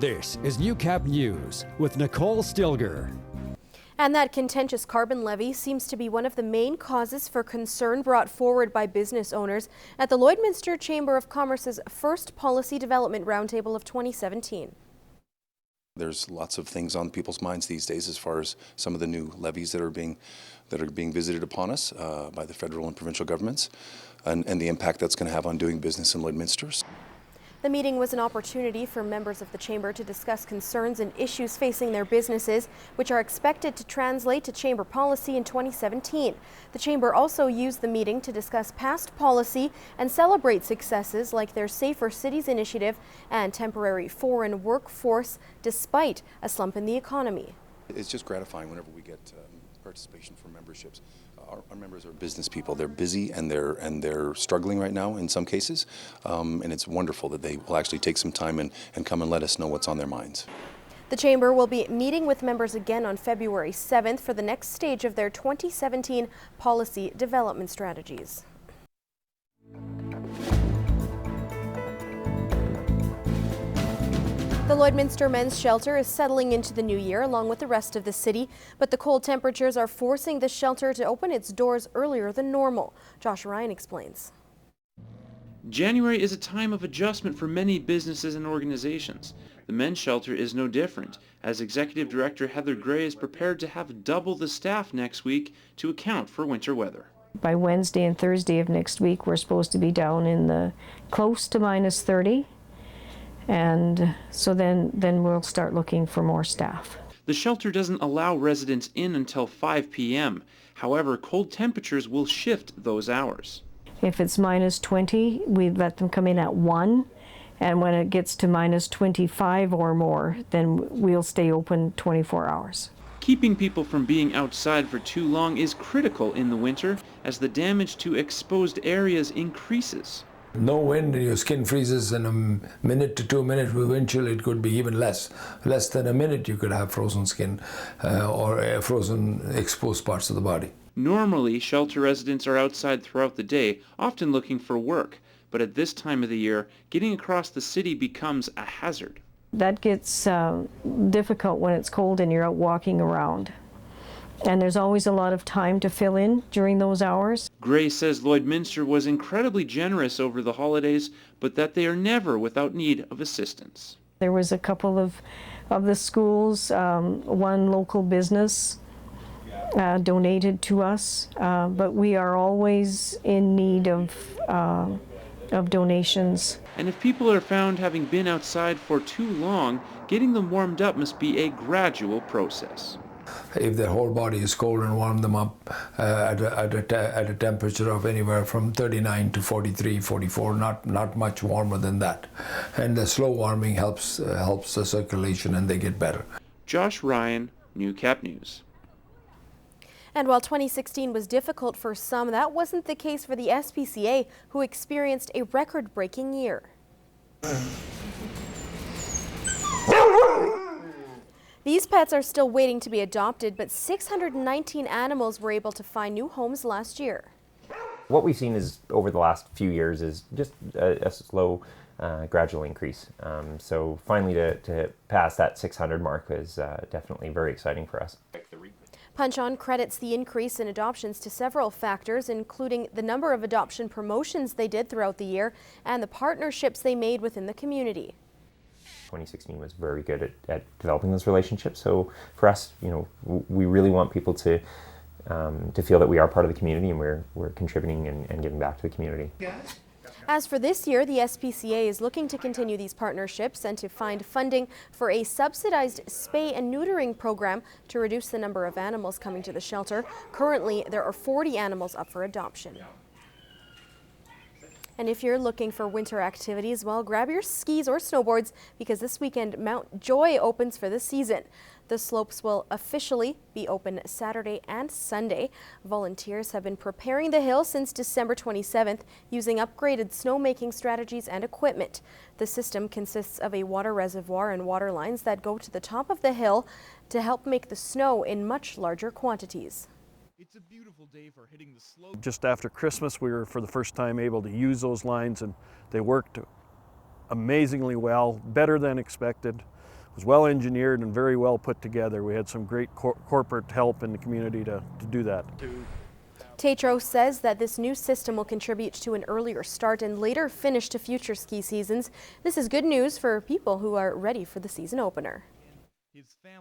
This is Newcap News with Nicole Stilger. And that contentious carbon levy seems to be one of the main causes for concern brought forward by business owners at the Lloydminster Chamber of Commerce's first policy development roundtable of 2017. There's lots of things on people's minds these days as far as some of the new levies that are being visited upon us by the federal and provincial governments and the impact that's going to have on doing business in Lloydminster. The meeting was an opportunity for members of the Chamber to discuss concerns and issues facing their businesses, which are expected to translate to Chamber policy in 2017. The Chamber also used the meeting to discuss past policy and celebrate successes like their Safer Cities initiative and temporary foreign workforce despite a slump in the economy. It's just gratifying whenever we get participation from memberships. Our members are business people. They're busy and they're struggling right now in some cases, and it's wonderful that they will actually take some time and come and let us know what's on their minds. The Chamber will be meeting with members again on February 7th for the next stage of their 2017 policy development strategies. The Lloydminster Men's Shelter is settling into the new year along with the rest of the city, but the cold temperatures are forcing the shelter to open its doors earlier than normal. Josh Ryan explains. January is a time of adjustment for many businesses and organizations. The men's shelter is no different, as Executive Director Heather Gray is prepared to have double the staff next week to account for winter weather. By Wednesday and Thursday of next week, we're supposed to be down in the close to -30. And so then we'll start looking for more staff. The shelter doesn't allow residents in until 5 p.m. However, cold temperatures will shift those hours. If it's -20, we let them come in at 1, and when it gets to -25 or more, then we'll stay open 24 hours. Keeping people from being outside for too long is critical in the winter as the damage to exposed areas increases. No wind and your skin freezes in a minute to 2 minutes. With wind chill it could be even less than a minute. You could have frozen skin or frozen exposed parts of the body. Normally, shelter residents are outside throughout the day, often looking for work, but at this time of the year, getting across the city becomes a hazard. That gets difficult when it's cold and you're out walking around. And there's always a lot of time to fill in during those hours. Gray says Lloydminster was incredibly generous over the holidays, but that they are never without need of assistance. There was a couple of the schools, one local business donated to us, but we are always in need of donations. And if people are found having been outside for too long, getting them warmed up must be a gradual process. If their whole body is cold, and warm them up at a temperature of anywhere from 39 to 43, 44, not much warmer than that. And the slow warming helps the circulation and they get better. Josh Ryan, Newcap News. And while 2016 was difficult for some, that wasn't the case for the SPCA, who experienced a record-breaking year. These pets are still waiting to be adopted, but 619 animals were able to find new homes last year. What we've seen is over the last few years is just a slow, gradual increase. So finally to pass that 600 mark is definitely very exciting for us. Punshon credits the increase in adoptions to several factors, including the number of adoption promotions they did throughout the year and the partnerships they made within the community. 2016 was very good at developing those relationships. So for us, we really want people to feel that we are part of the community and we're contributing and giving back to the community. As for this year, the SPCA is looking to continue these partnerships and to find funding for a subsidized spay and neutering program to reduce the number of animals coming to the shelter. Currently, there are 40 animals up for adoption. And if you're looking for winter activities, well, grab your skis or snowboards because this weekend Mount Joy opens for the season. The slopes will officially be open Saturday and Sunday. Volunteers have been preparing the hill since December 27th using upgraded snowmaking strategies and equipment. The system consists of a water reservoir and water lines that go to the top of the hill to help make the snow in much larger quantities. It's a beautiful day for hitting the slope. Just after Christmas, we were for the first time able to use those lines, and they worked amazingly well, better than expected. was well engineered and very well put together. We had some great corporate help in the community to do that. Tatro says that this new system will contribute to an earlier start and later finish to future ski seasons. This is good news for people who are ready for the season opener.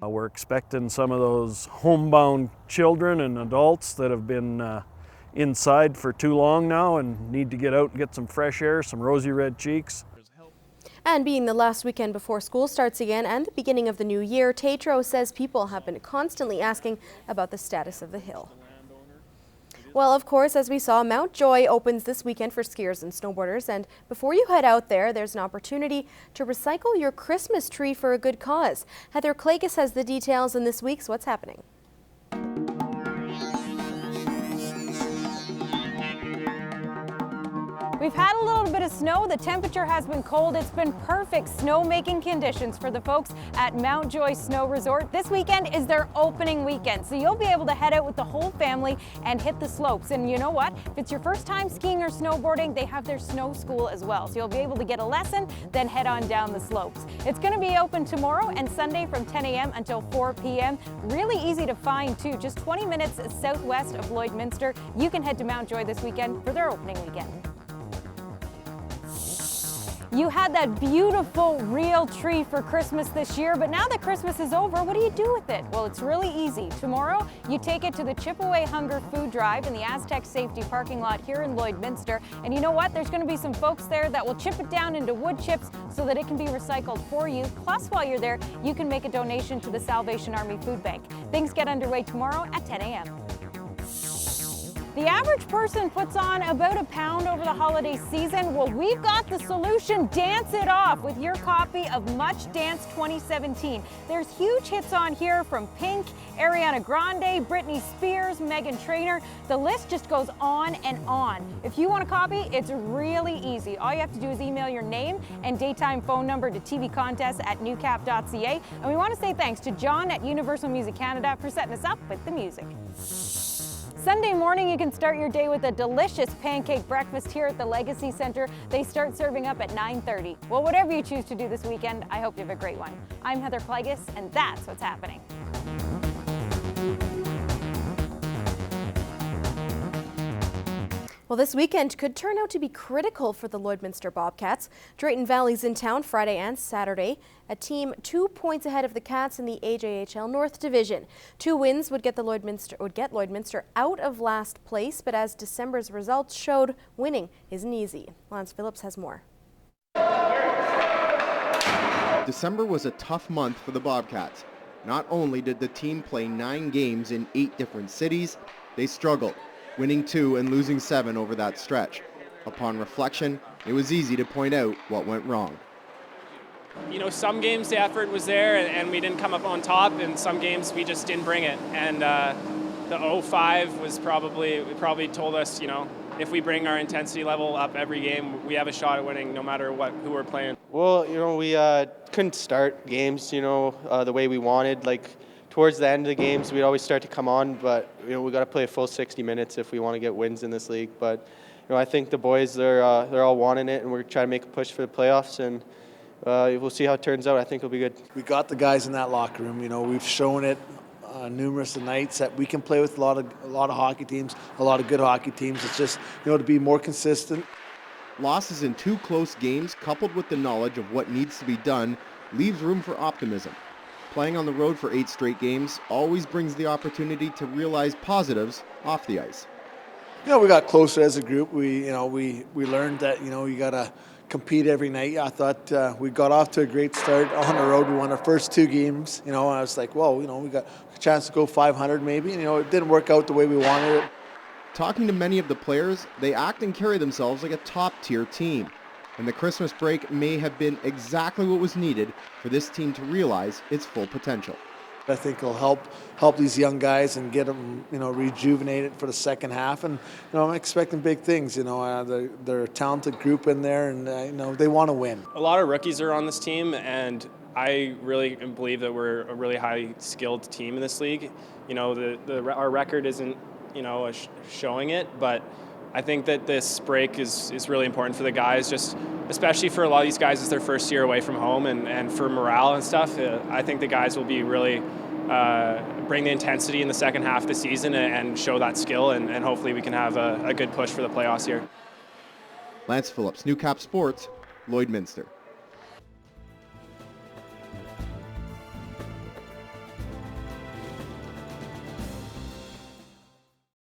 We're expecting some of those homebound children and adults that have been inside for too long now and need to get out and get some fresh air, some rosy red cheeks. And being the last weekend before school starts again and the beginning of the new year, Tatro says people have been constantly asking about the status of the hill. Well, of course, as we saw, Mount Joy opens this weekend for skiers and snowboarders. And before you head out there, there's an opportunity to recycle your Christmas tree for a good cause. Heather Klages has the details in this week's What's Happening. We've had a little bit of snow. The temperature has been cold. It's been perfect snowmaking conditions for the folks at Mount Joy Snow Resort. This weekend is their opening weekend, so you'll be able to head out with the whole family and hit the slopes. And you know what? If it's your first time skiing or snowboarding, they have their snow school as well. So you'll be able to get a lesson, then head on down the slopes. It's going to be open tomorrow and Sunday from 10 a.m. until 4 p.m. Really easy to find too. Just 20 minutes southwest of Lloydminster. You can head to Mount Joy this weekend for their opening weekend. You had that beautiful real tree for Christmas this year, but now that Christmas is over, what do you do with it? Well, it's really easy. Tomorrow, you take it to the Chip Away Hunger Food Drive in the Aztec Safety parking lot here in Lloydminster. And you know what? There's going to be some folks there that will chip it down into wood chips so that it can be recycled for you. Plus, while you're there, you can make a donation to the Salvation Army Food Bank. Things get underway tomorrow at 10 a.m. The average person puts on about a pound over the holiday season. Well, we've got the solution. Dance it off with your copy of Much Dance 2017. There's huge hits on here from Pink, Ariana Grande, Britney Spears, Meghan Trainor. The list just goes on and on. If you want a copy, it's really easy. All you have to do is email your name and daytime phone number to tvcontests@newcap.ca. And we want to say thanks to John at Universal Music Canada for setting us up with the music. Sunday morning, you can start your day with a delicious pancake breakfast here at the Legacy Centre. They start serving up at 9:30. Well, whatever you choose to do this weekend, I hope you have a great one. I'm Heather Klages, and that's what's happening. Well, this weekend could turn out to be critical for the Lloydminster Bobcats. Drayton Valley's in town Friday and Saturday. A team 2 points ahead of the Cats in the AJHL North Division. 2 wins would get Lloydminster out of last place, but as December's results showed, winning isn't easy. Lance Phillips has more. December was a tough month for the Bobcats. Not only did the team play 9 games in 8 different cities, they struggled, winning 2 and losing 7 over that stretch. Upon reflection, it was easy to point out what went wrong. You know, some games the effort was there and we didn't come up on top, and some games we just didn't bring it. And the 0-5 was probably told us, you know, if we bring our intensity level up every game, we have a shot at winning no matter who we're playing. Well, you know, we couldn't start games, you know, the way we wanted. Like, towards the end of the games, we'd always start to come on, but, you know, we got to play a full 60 minutes if we want to get wins in this league. But, you know, I think the boys, they're all wanting it, and we're trying to make a push for the playoffs, and we'll see how it turns out. I think it'll be good. We got the guys in that locker room. You know, we've shown it numerous nights that we can play with a lot of hockey teams, a lot of good hockey teams. It's just, you know, to be more consistent. Losses in 2 close games, coupled with the knowledge of what needs to be done, leaves room for optimism. Playing on the road for 8 straight games always brings the opportunity to realize positives off the ice. You know, we got closer as a group. We learned that, you know, you got to compete every night. I thought we got off to a great start on the road. We won our first 2 games. You know, I was like, whoa, you know, we got a chance to go 500 maybe. And, you know, it didn't work out the way we wanted it. Talking to many of the players, they act and carry themselves like a top-tier team. And the Christmas break may have been exactly what was needed for this team to realize its full potential. I think it'll help these young guys and get them, you know, rejuvenated for the second half. And, you know, I'm expecting big things. You know, they're a talented group in there, and you know, they want to win. A lot of rookies are on this team, and I really believe that we're a really highly skilled team in this league. You know, our record isn't, you know, showing it, but I think that this break is really important for the guys, just especially for a lot of these guys, it's their first year away from home, and for morale and stuff. I think the guys will be really bring the intensity in the second half of the season and show that skill, and hopefully we can have a good push for the playoffs here. Lance Phillips, Newcap Sports, Lloydminster.